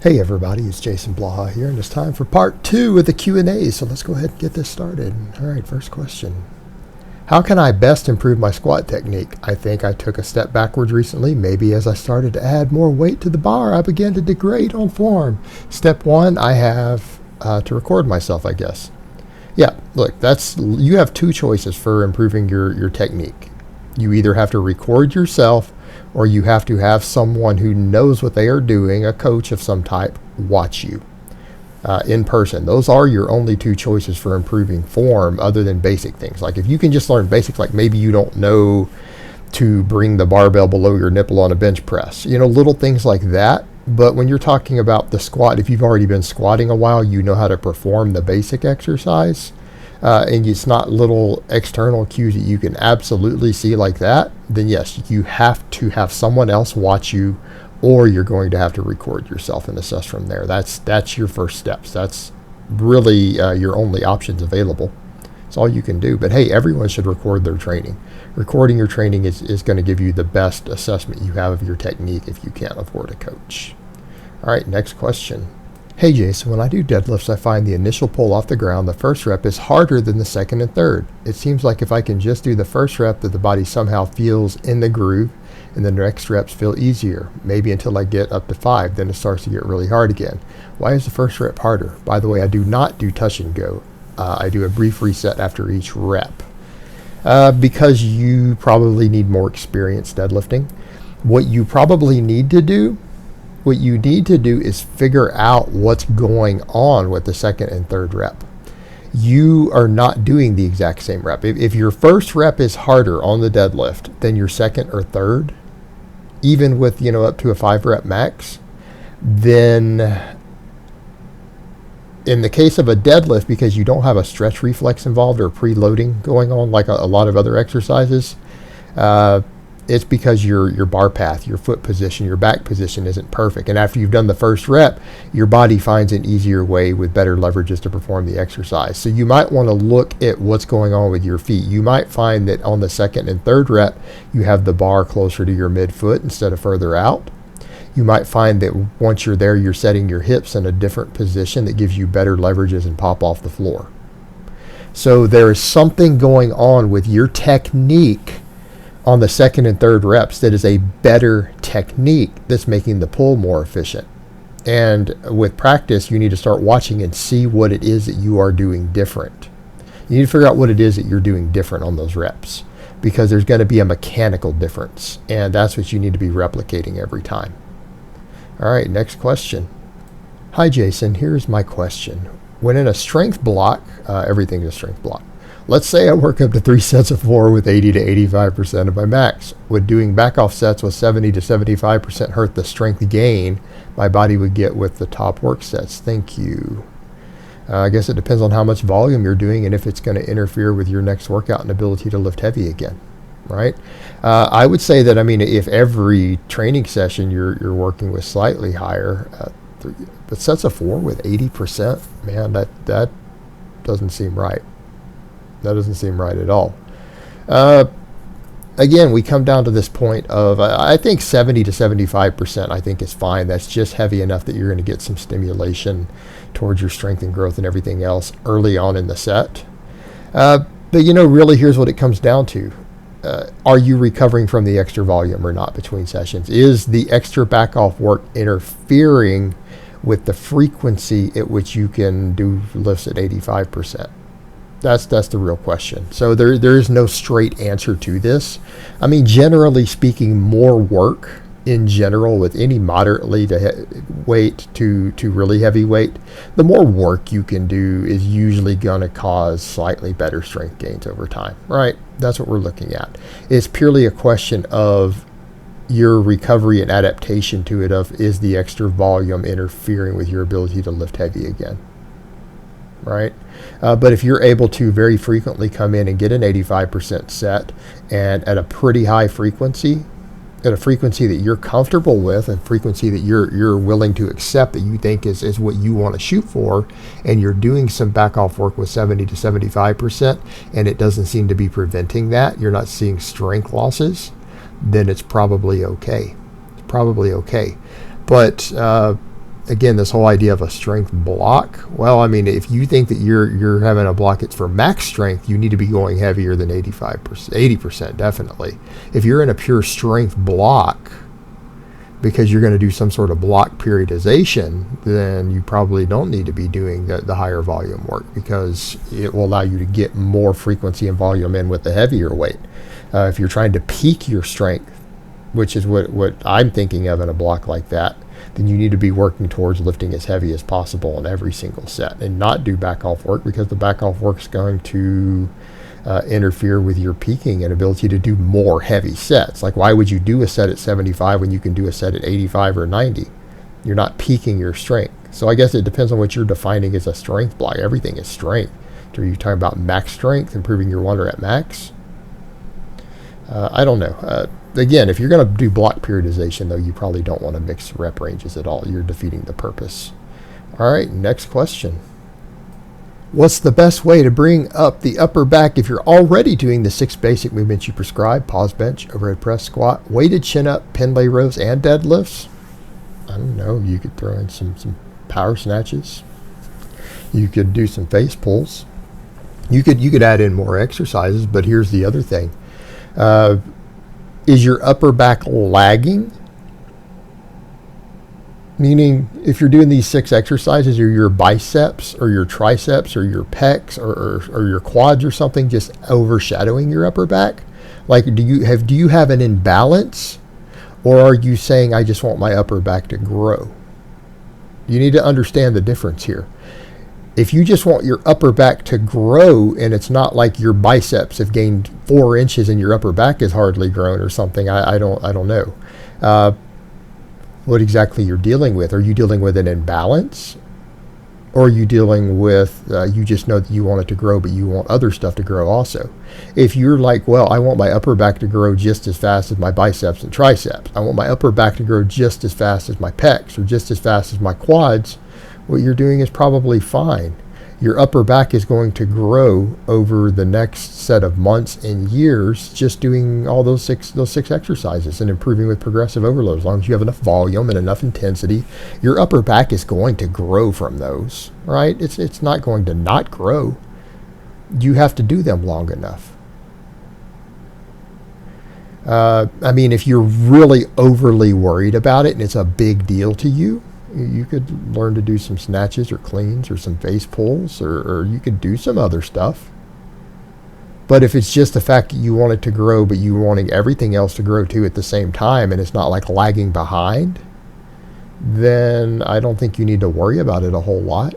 Hey everybody, it's Jason Blaha here, and it's time for part 2 of the Q&A, so let's go ahead and get this started. Alright, first question. How can I best improve my squat technique? I think I took a step backwards recently. Maybe as I started to add more weight to the bar, I began to degrade on form. Step 1, I have to record myself, I guess. Yeah, look, you have two choices for improving your technique. You either have to record yourself, or you have to have someone who knows what they are doing, a coach of some type, watch you in person. Those are your only two choices for improving form other than basic things. Like if you can just learn basics, like maybe you don't know to bring the barbell below your nipple on a bench press, little things like that. But when you're talking about the squat, if you've already been squatting a while, you know how to perform the basic exercise. And it's not little external cues that you can absolutely see like that, then yes, you have to have someone else watch you, or you're going to have to record yourself and assess from there. That's your first steps. That's really your only options available. It's all you can do. But hey, everyone should record their training. Recording your training is going to give you the best assessment you have of your technique if you can't afford a coach. All right, next question. Hey Jason, when I do deadlifts, I find the initial pull off the ground, the first rep, is harder than the second and third. It seems like if I can just do the first rep, that the body somehow feels in the groove, and the next reps feel easier, maybe until I get up to 5, then it starts to get really hard again. Why is the first rep harder? By the way, I do not do touch and go. I do a brief reset after each rep. Because you probably need more experience deadlifting. What you need to do is figure out what's going on with the second and third rep. You are not doing the exact same rep. If your first rep is harder on the deadlift than your second or third, even with up to a 5 rep max, then in the case of a deadlift, because you don't have a stretch reflex involved or preloading going on like a lot of other exercises, it's because your bar path, your foot position, your back position isn't perfect. And after you've done the first rep, your body finds an easier way with better leverages to perform the exercise. So you might want to look at what's going on with your feet. You might find that on the second and third rep, you have the bar closer to your midfoot instead of further out. You might find that once you're there, you're setting your hips in a different position that gives you better leverages and pop off the floor. So there is something going on with your technique on the second and third reps that is a better technique that's making the pull more efficient. And with practice, you need to start watching and see what it is that you are doing different. You need to figure out what it is that you're doing different on those reps, because there's going to be a mechanical difference, and that's what you need to be replicating every time. All right, next question. Hi Jason, here's my question. When in a strength block, everything's a strength block. Let's say I work up to 3 sets of 4 with 80 to 85% of my max. Would doing back off sets with 70 to 75% hurt the strength gain my body would get with the top work sets? Thank you. I guess it depends on how much volume you're doing and if it's going to interfere with your next workout and ability to lift heavy again, right? I would say that, if every training session you're working with slightly higher, but sets of 4 with 80%, man, that doesn't seem right. That doesn't seem right at all. Again, we come down to this point of, I think 70 to 75%, I think is fine. That's just heavy enough that you're going to get some stimulation towards your strength and growth and everything else early on in the set. But really here's what it comes down to. Are you recovering from the extra volume or not between sessions? Is the extra back off work interfering with the frequency at which you can do lifts at 85%? That's the real question. So there is no straight answer to this. Generally speaking, more work in general with any moderately weight to really heavy weight, the more work you can do is usually going to cause slightly better strength gains over time, right? That's what we're looking at. It's purely a question of your recovery and adaptation to it, of is the extra volume interfering with your ability to lift heavy again, right? But if you're able to very frequently come in and get an 85% set, and at a pretty high frequency, at a frequency that you're comfortable with, and frequency that you're willing to accept, that you think is what you want to shoot for, and you're doing some back off work with 70 to 75%, and it doesn't seem to be preventing that, you're not seeing strength losses, then it's probably okay. But again, this whole idea of a strength block. Well, I mean, if you think that you're having a block that's for max strength, you need to be going heavier than 85%, 80% definitely. If you're in a pure strength block because you're going to do some sort of block periodization, then you probably don't need to be doing the higher volume work, because it will allow you to get more frequency and volume in with the heavier weight. If you're trying to peak your strength, which is what I'm thinking of in a block like that, then you need to be working towards lifting as heavy as possible in every single set and not do back off work, because the back off work is going to interfere with your peaking and ability to do more heavy sets. Like, why would you do a set at 75 when you can do a set at 85 or 90? You're not peaking your strength. So I guess it depends on what you're defining as a strength block. Everything is strength. Are you talking about max strength, improving your wonder at max? I don't know. Again, if you're going to do block periodization, though, you probably don't want to mix rep ranges at all. You're defeating the purpose. All right, next question. What's the best way to bring up the upper back if you're already doing the 6 basic movements you prescribe? Pause bench, overhead press, squat, weighted chin up, Pendlay rows, and deadlifts? I don't know. You could throw in some power snatches. You could do some face pulls. You could add in more exercises, but here's the other thing. Is your upper back lagging? Meaning, if you're doing these 6 exercises, are your biceps or your triceps or your pecs or your quads or something just overshadowing your upper back? Like, do you have an imbalance, or are you saying, I just want my upper back to grow? You need to understand the difference here. If you just want your upper back to grow, and it's not like your biceps have gained 4 inches and your upper back is hardly grown or something, I don't know. What exactly you're dealing with. Are you dealing with an imbalance? Or are you dealing with, you just know that you want it to grow, but you want other stuff to grow also? If you're like, well, I want my upper back to grow just as fast as my biceps and triceps. I want my upper back to grow just as fast as my pecs or just as fast as my quads. What you're doing is probably fine. Your upper back is going to grow over the next set of months and years just doing all those six exercises and improving with progressive overload. As long as you have enough volume and enough intensity, your upper back is going to grow from those, right? It's not going to not grow. You have to do them long enough. I mean, if you're really overly worried about it and it's a big deal to you, you could learn to do some snatches or cleans or some face pulls, or you could do some other stuff. But if it's just the fact that you want it to grow, but you're wanting everything else to grow too at the same time, and it's not like lagging behind, then I don't think you need to worry about it a whole lot.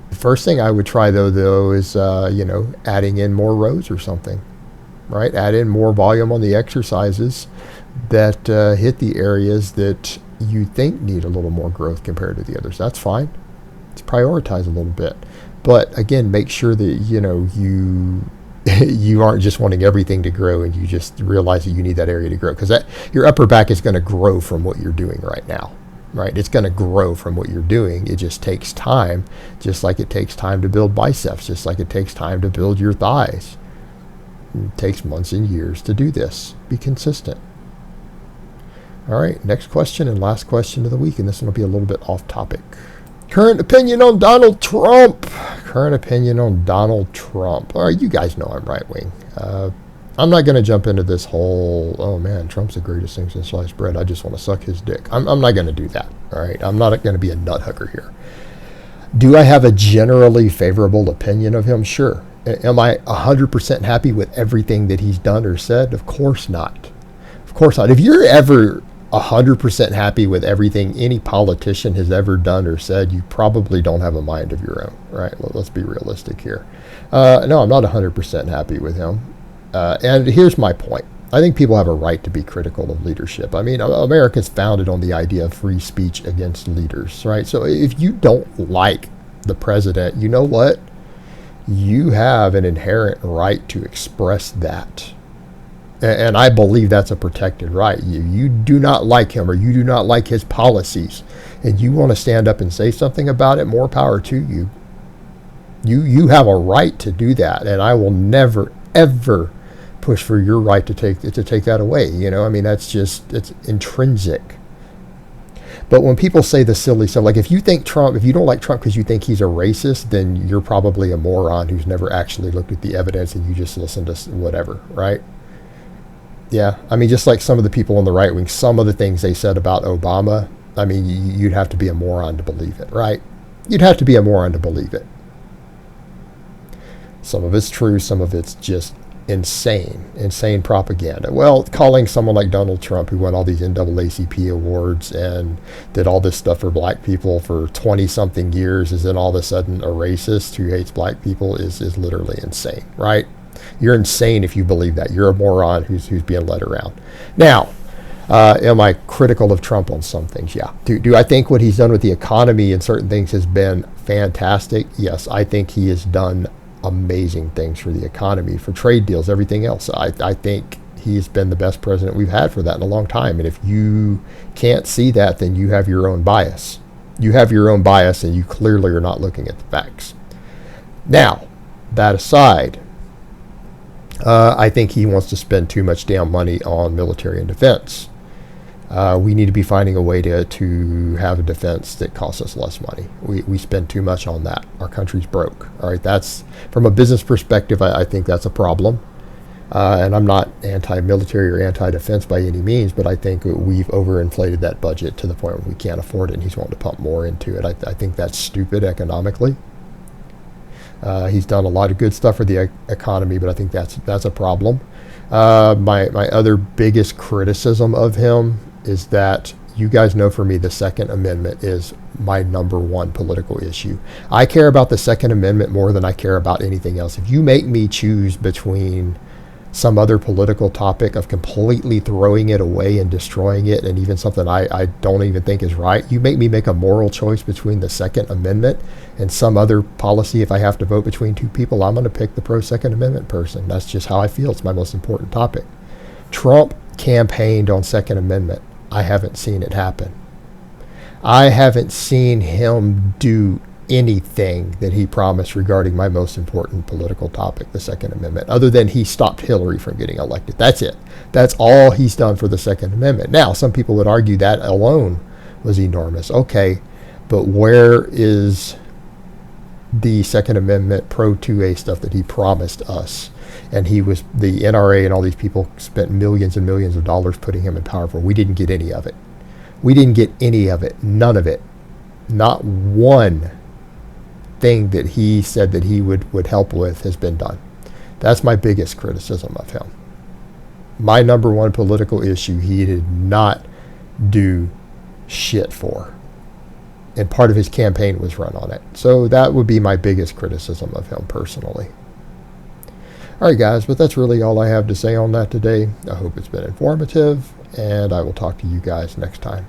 The first thing I would try though is adding in more rows or something, right? Add in more volume on the exercises that hit the areas that you think need a little more growth compared to the others. That's fine. Let's prioritize a little bit. But again, make sure that you aren't just wanting everything to grow and you just realize that you need that area to grow, because your upper back is going to grow from what you're doing right now, right? It's going to grow from what you're doing. It just takes time, just like it takes time to build biceps, just like it takes time to build your thighs. It takes months and years to do this. Be consistent. All right, next question and last question of the week, and this one will be a little bit off topic. Current opinion on Donald Trump. Current opinion on Donald Trump. All right, you guys know I'm right wing. I'm not going to jump into this whole, oh man, Trump's the greatest thing since sliced bread, I just want to suck his dick. I'm not going to do that, all right? I'm not going to be a nut hugger here. Do I have a generally favorable opinion of him? Sure. Am I 100% happy with everything that he's done or said? Of course not. Of course not. If you're ever 100% happy with everything any politician has ever done or said, you probably don't have a mind of your own, right? Let's be realistic here. No, I'm not 100% happy with him. And here's my point. I think people have a right to be critical of leadership. I mean, America's founded on the idea of free speech against leaders, right? So if you don't like the president, you know what? You have an inherent right to express that. And I believe that's a protected right. You do not like him, or you do not like his policies, and you want to stand up and say something about it, more power to you. You have a right to do that, and I will never, ever push for your right to take that away. I mean, it's intrinsic. But when people say the silly stuff, like if you don't like Trump because you think he's a racist, then you're probably a moron who's never actually looked at the evidence and you just listen to whatever, right? Yeah, I mean, just like some of the people on the right wing, some of the things they said about Obama, I mean, you'd have to be a moron to believe it, right? You'd have to be a moron to believe it. Some of it's true, some of it's just insane propaganda. Well, calling someone like Donald Trump, who won all these NAACP awards and did all this stuff for black people for 20-something years, is then all of a sudden a racist who hates black people is literally insane, right? You're insane if you believe that. You're a moron who's being led around. Now, am I critical of Trump on some things? Yeah. Do I think what he's done with the economy and certain things has been fantastic? Yes, I think he has done amazing things for the economy, for trade deals, everything else. I think he's been the best president we've had for that in a long time. And if you can't see that, then you have your own bias. You have your own bias and you clearly are not looking at the facts. Now, that aside, I think he wants to spend too much damn money on military and defense. We need to be finding a way to have a defense that costs us less money. We spend too much on that. Our country's broke. All right, that's from a business perspective. I think that's a problem. And I'm not anti-military or anti-defense by any means, but I think we've overinflated that budget to the point where we can't afford it, and he's wanting to pump more into it. I think that's stupid economically. He's done a lot of good stuff for the economy, but I think that's a problem. My other biggest criticism of him is that, you guys know, for me, the Second Amendment is my number one political issue. I care about the Second Amendment more than I care about anything else. If you make me choose between some other political topic of completely throwing it away and destroying it, and even something I don't even think is right, you make me make a moral choice between the Second Amendment and some other policy. If I have to vote between two people, I'm going to pick the pro-Second Amendment person. That's just how I feel. It's my most important topic. Trump campaigned on Second Amendment. I haven't seen it happen. I haven't seen him do anything that he promised regarding my most important political topic, the Second Amendment, other than he stopped Hillary from getting elected. That's it. That's all he's done for the Second Amendment. Now, some people would argue that alone was enormous. Okay, but where is the Second Amendment pro-2A stuff that he promised us? And the NRA and all these people spent millions and millions of dollars putting him in power for. We didn't get any of it. We didn't get any of it. None of it. Not one thing that he said that he would help with has been done. That's my biggest criticism of him. My number one political issue, he did not do shit for. And part of his campaign was run on it. So that would be my biggest criticism of him personally. All right, guys, but that's really all I have to say on that today. I hope it's been informative, and I will talk to you guys next time.